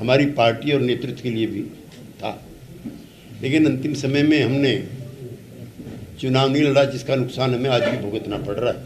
हमारी पार्टी और नेतृत्व के लिए भी था, लेकिन अंतिम समय में हमने चुनाव नहीं लड़ा, जिसका नुकसान हमें आज भी भुगतना पड़ रहा है।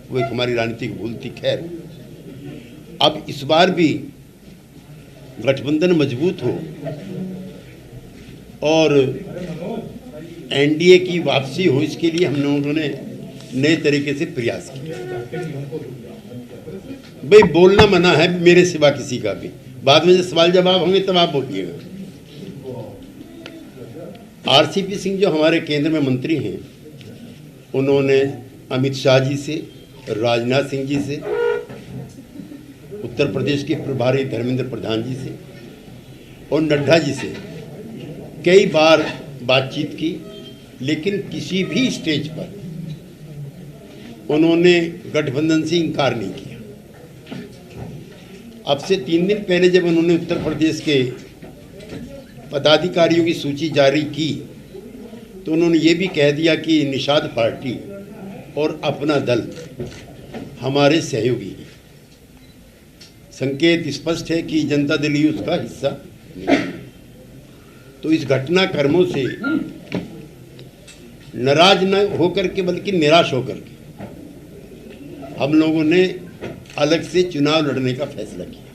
वो एक हमारी राजनीतिक भूल थी। खैर, अब इस बार भी गठबंधन मजबूत हो और एनडीए की वापसी हो, इसके लिए हम लोगों ने नए तरीके से प्रयास किया। भाई, बोलना मना है मेरे सिवा किसी का भी, बाद में जब सवाल जवाब होंगे तब आप बोलिएगा। आरसीपी सिंह जो हमारे केंद्र में मंत्री हैं, उन्होंने अमित शाह जी से, राजनाथ सिंह जी से, उत्तर प्रदेश के प्रभारी धर्मेंद्र प्रधान जी से और नड्डा जी से कई बार बातचीत की, लेकिन किसी भी स्टेज पर उन्होंने गठबंधन से इनकार नहीं किया। अब से 3 दिन पहले जब उन्होंने उत्तर प्रदेश के पदाधिकारियों की सूची जारी की, तो उन्होंने ये भी कह दिया कि निषाद पार्टी और अपना दल हमारे सहयोगी हैं। संकेत स्पष्ट है कि जनता दल ही उसका हिस्सा नहीं। तो इस घटनाक्रमों से नाराज न होकर के बल्कि निराश होकर के हम लोगों ने अलग से चुनाव लड़ने का फैसला किया।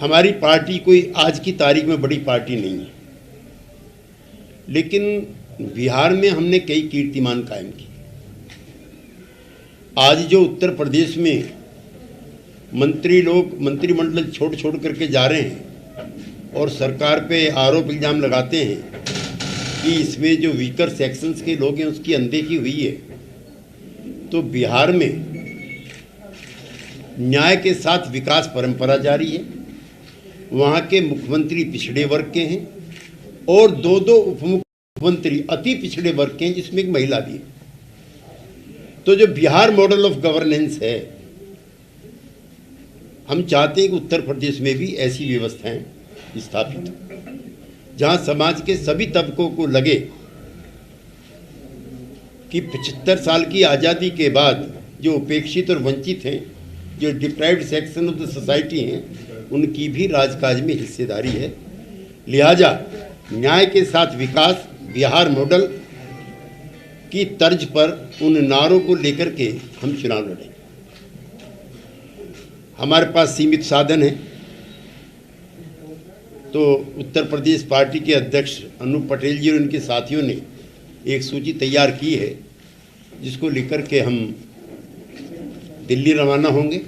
हमारी पार्टी कोई आज की तारीख में बड़ी पार्टी नहीं है, लेकिन बिहार में हमने कई कीर्तिमान कायम किए। आज जो उत्तर प्रदेश में मंत्री लोग मंत्रिमंडल छोड़ करके जा रहे हैं और सरकार पे आरोप इल्जाम लगाते हैं कि इसमें जो वीकर सेक्शंस के लोग हैं उसकी अनदेखी हुई है, तो बिहार में न्याय के साथ विकास परंपरा जारी है। वहाँ के मुख्यमंत्री पिछड़े वर्ग के हैं और 2 उप मुख्यमंत्री अति पिछड़े वर्ग के हैं, जिसमें एक महिला भी है। तो जो बिहार मॉडल ऑफ गवर्नेंस है, हम चाहते हैं कि उत्तर प्रदेश में भी ऐसी व्यवस्थाएं स्थापित हो, जहां समाज के सभी तबकों को लगे कि 75 साल की आज़ादी के बाद जो उपेक्षित और वंचित हैं, जो deprived section of the society हैं, उनकी भी राजकाज में हिस्सेदारी है। लिहाजा न्याय के साथ विकास, बिहार मॉडल की तर्ज पर उन नारों को लेकर के हम चुनाव लड़ेंगे। हमारे पास सीमित साधन हैं, तो उत्तर प्रदेश पार्टी के अध्यक्ष अनूप पटेल जी और उनके साथियों ने एक सूची तैयार की है, जिसको लेकर के हम दिल्ली रवाना होंगे।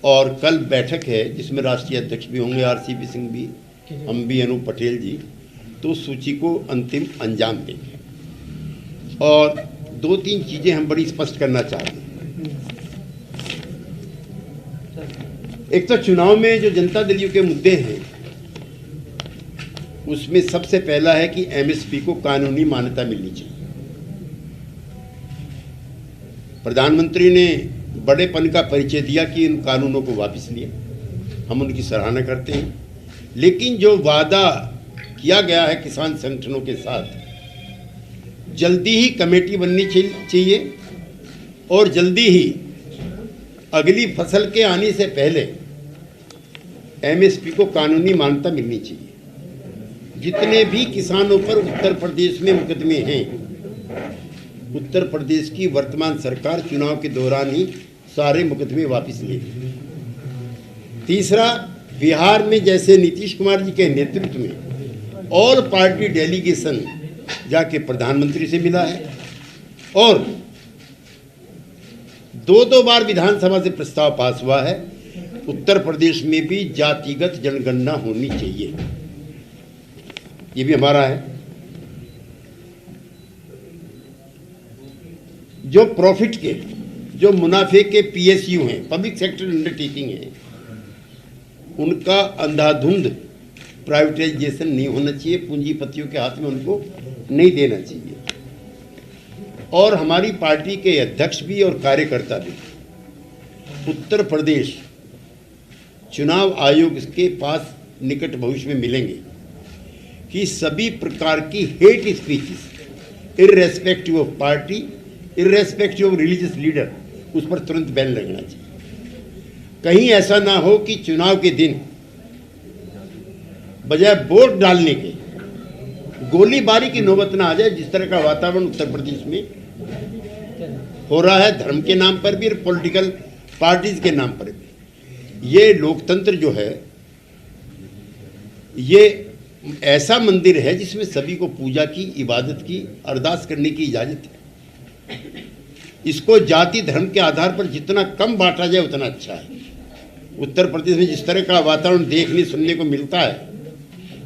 और कल बैठक है जिसमें राष्ट्रीय अध्यक्ष भी होंगे, आरसीपी सिंह भी, हम भी, अनूप पटेल जी, तो सूची को अंतिम अंजाम देंगे। और 2-3 चीज़ें हम बड़ी स्पष्ट करना चाहते हैं। एक तो चुनाव में जो जनता दलियों के मुद्दे हैं, उसमें सबसे पहला है कि एमएसपी को कानूनी मान्यता मिलनी चाहिए। प्रधानमंत्री ने बड़ेपन का परिचय दिया कि इन कानूनों को वापस लिया, हम उनकी सराहना करते हैं। लेकिन जो वादा किया गया है किसान संगठनों के साथ, जल्दी ही कमेटी बननी चाहिए और जल्दी ही अगली फसल के आने से पहले एमएसपी को कानूनी मान्यता मिलनी चाहिए। जितने भी किसानों पर उत्तर प्रदेश में मुकदमे हैं, उत्तर प्रदेश की वर्तमान सरकार चुनाव के दौरान ही सारे मुकदमे वापस लेगी। तीसरा, बिहार में जैसे नीतीश कुमार जी के नेतृत्व में ऑल पार्टी डेलीगेशन जाके प्रधानमंत्री से मिला है और 2 बार विधानसभा से प्रस्ताव पास हुआ है, उत्तर प्रदेश में भी जातिगत जनगणना होनी चाहिए। ये भी हमारा है। जो प्रॉफिट के, जो मुनाफे के पीएसयू हैं, पब्लिक सेक्टर अंडरटेकिंग हैं, उनका अंधाधुंध प्राइवेटाइजेशन नहीं होना चाहिए, पूंजीपतियों के हाथ में उनको नहीं देना चाहिए। और हमारी पार्टी के अध्यक्ष भी और कार्यकर्ता भी उत्तर प्रदेश चुनाव आयोग के पास निकट भविष्य में मिलेंगे कि सभी प्रकार की hate speeches, irrespective of party, irrespective of religious leader, उस पर तुरंत बैन लगना चाहिए। कहीं ऐसा ना हो कि चुनाव के दिन बजाय वोट डालने के गोलीबारी की नौबत ना आ जाए, जिस तरह का वातावरण उत्तर प्रदेश में हो रहा है, धर्म के नाम पर भी और पॉलिटिकल पार्टीज के नाम पर भी। ये लोकतंत्र जो है, ये ऐसा मंदिर है जिसमें सभी को पूजा की, इबादत की, अरदास करने की इजाजत है। इसको जाति धर्म के आधार पर जितना कम बांटा जाए उतना अच्छा है। उत्तर प्रदेश में जिस तरह का वातावरण देखने सुनने को मिलता है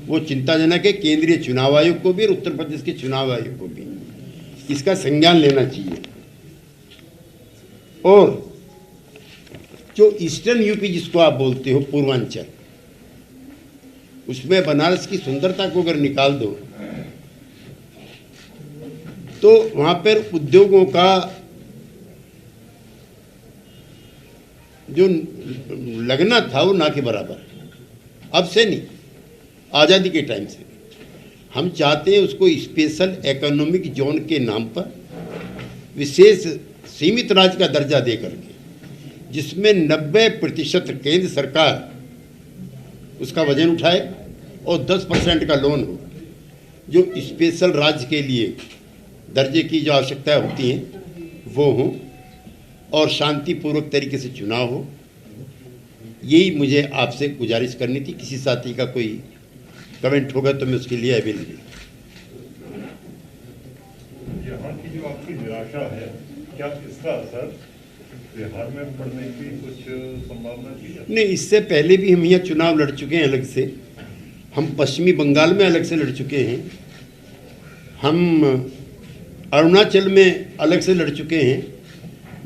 वो चिंताजनक है। केंद्रीय चुनाव आयोग को भी और उत्तर प्रदेश के चुनाव आयोग को भी इसका संज्ञान लेना चाहिए। और जो ईस्टर्न यूपी जिसको आप बोलते हो, पूर्वांचल, उसमें बनारस की सुंदरता को अगर निकाल दो तो वहां पर उद्योगों का जो लगना था वो ना के बराबर, अब से नहीं, आज़ादी के टाइम से। हम चाहते हैं उसको स्पेशल इकोनॉमिक जोन के नाम पर विशेष सीमित राज्य का दर्जा दे करके, जिसमें 90% केंद्र सरकार उसका वजन उठाए और 10% का लोन हो, जो स्पेशल राज्य के लिए दर्जे की जो आवश्यकताएं होती हैं वो हो, और शांतिपूर्वक तरीके से चुनाव हो। यही मुझे आपसे गुजारिश करनी थी। किसी साथी का कोई कमेंट होगा तो मैं उसके लिए अवेलेबल। यहाँ की जो आपकी निराशा है, क्या इसका असर बिहार में पड़ने की कुछ संभावना थी? नहीं, इससे पहले भी हम यहाँ चुनाव लड़ चुके हैं अलग से। हम पश्चिमी बंगाल में अलग से लड़ चुके हैं, हम अरुणाचल में अलग से लड़ चुके हैं,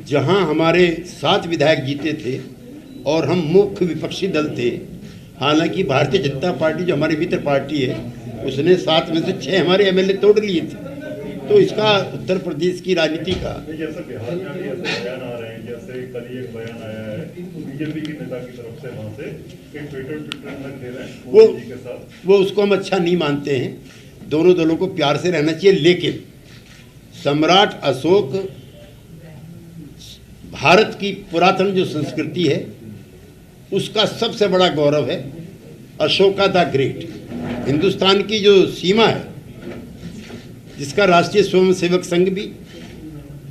जहाँ हमारे 7 विधायक जीते थे और हम मुख्य विपक्षी दल थे। हालांकि भारतीय जनता पार्टी जो हमारी मित्र पार्टी है उसने 7 में से 6 हमारे एमएलए तोड़ लिए थे। तो इसका उत्तर प्रदेश की राजनीति का, जैसे बिहार में भी ऐसे बयान आ रहे हैं, जैसे कल ही एक बयान आया है बीजेपी के नेता की तरफ से, वहां से कि ट्विटर लग दे रहे हैं मोदी जी के साथ। वो उसको हम अच्छा नहीं मानते हैं। दोनों दलों को प्यार से रहना चाहिए, लेकिन सम्राट अशोक भारत की पुरातन जो संस्कृति है उसका सबसे बड़ा गौरव है। अशोका द ग्रेट, हिंदुस्तान की जो सीमा है, जिसका राष्ट्रीय स्वयंसेवक संघ भी,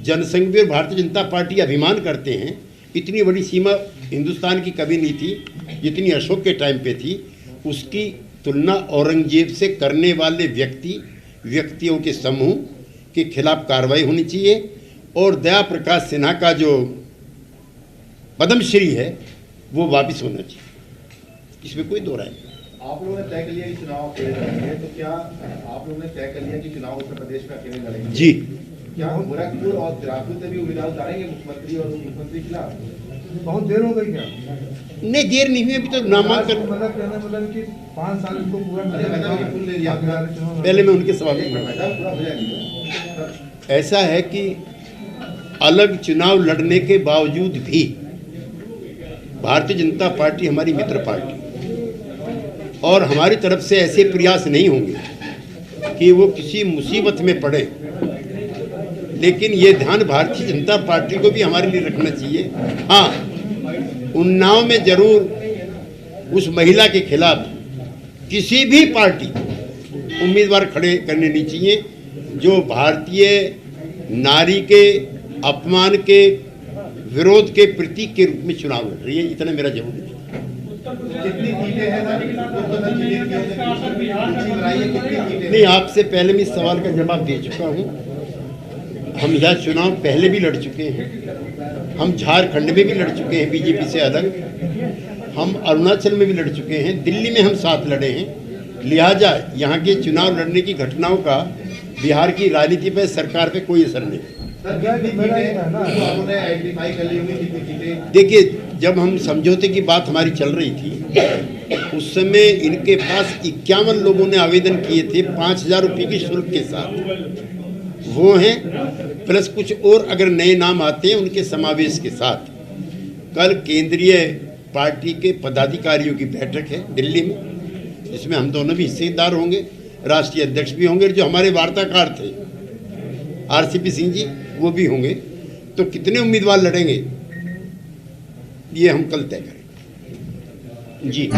जनसंघ भी और भारतीय जनता पार्टी अभिमान करते हैं, इतनी बड़ी सीमा हिंदुस्तान की कभी नहीं थी जितनी अशोक के टाइम पे थी। उसकी तुलना औरंगजेब से करने वाले व्यक्तियों के समूह के खिलाफ कार्रवाई होनी चाहिए। और दया प्रकाश सिन्हा का जो पद्मश्री है वो वापस होना चाहिए, इसमें कोई दो राय नहीं। आप लोगों ने तय कर लिया कि चुनाव अकेले लड़ेंगे, तो क्या आप लोगों ने तय कर लिया कि चुनाव उत्तर प्रदेश में अकेले लड़ेंगे? जी। क्या गोरखपुर और जयपुर से भी उम्मीदवार उतारेंगे मुख्यमंत्री और उप मुख्यमंत्री के खिलाफ? बहुत देर हो गई क्या? नहीं, देर नहीं हुई अभी तो। नामांकन मतलब कि 5 साल इसको पूरा पहले मैं उनके सवाल ऐसा है कि अलग चुनाव लड़ने के बावजूद भी भारतीय जनता पार्टी हमारी मित्र पार्टी, और हमारी तरफ से ऐसे प्रयास नहीं होंगे कि वो किसी मुसीबत में पड़े। लेकिन ये ध्यान भारतीय जनता पार्टी को भी हमारे लिए रखना चाहिए। हाँ, उन्नाव में जरूर उस महिला के खिलाफ किसी भी पार्टी उम्मीदवार खड़े करने नहीं चाहिए जो भारतीय नारी के अपमान के विरोध के प्रतीक के रूप में चुनाव लड़ रही है। इतना मेरा जवाब है। नहीं, आपसे पहले मैं इस सवाल का जवाब दे चुका हूँ। हम यह चुनाव पहले भी लड़ चुके हैं। हम झारखंड में भी लड़ चुके हैं बीजेपी से अलग, हम अरुणाचल में भी लड़ चुके हैं, दिल्ली में हम 7 लड़े हैं। लिहाजा यहाँ के चुनाव लड़ने की घटनाओं का बिहार की राजनीति पर, सरकार पे कोई असर नहीं। देखिए, जब हम समझौते की बात हमारी चल रही थी उस समय इनके पास 51 लोगों ने आवेदन किए थे 5,000 रुपये की शुल्क के साथ। वो हैं प्लस कुछ और अगर नए नाम आते हैं उनके समावेश के साथ। कल केंद्रीय पार्टी के पदाधिकारियों की बैठक है दिल्ली में, जिसमें हम दोनों भी हिस्सेदार होंगे, राष्ट्रीय अध्यक्ष भी होंगे, जो हमारे वार्ताकार थे आरसीपी सिंह जी वो भी होंगे। तो कितने उम्मीदवार लड़ेंगे ये हम कल तय करेंगे। जी।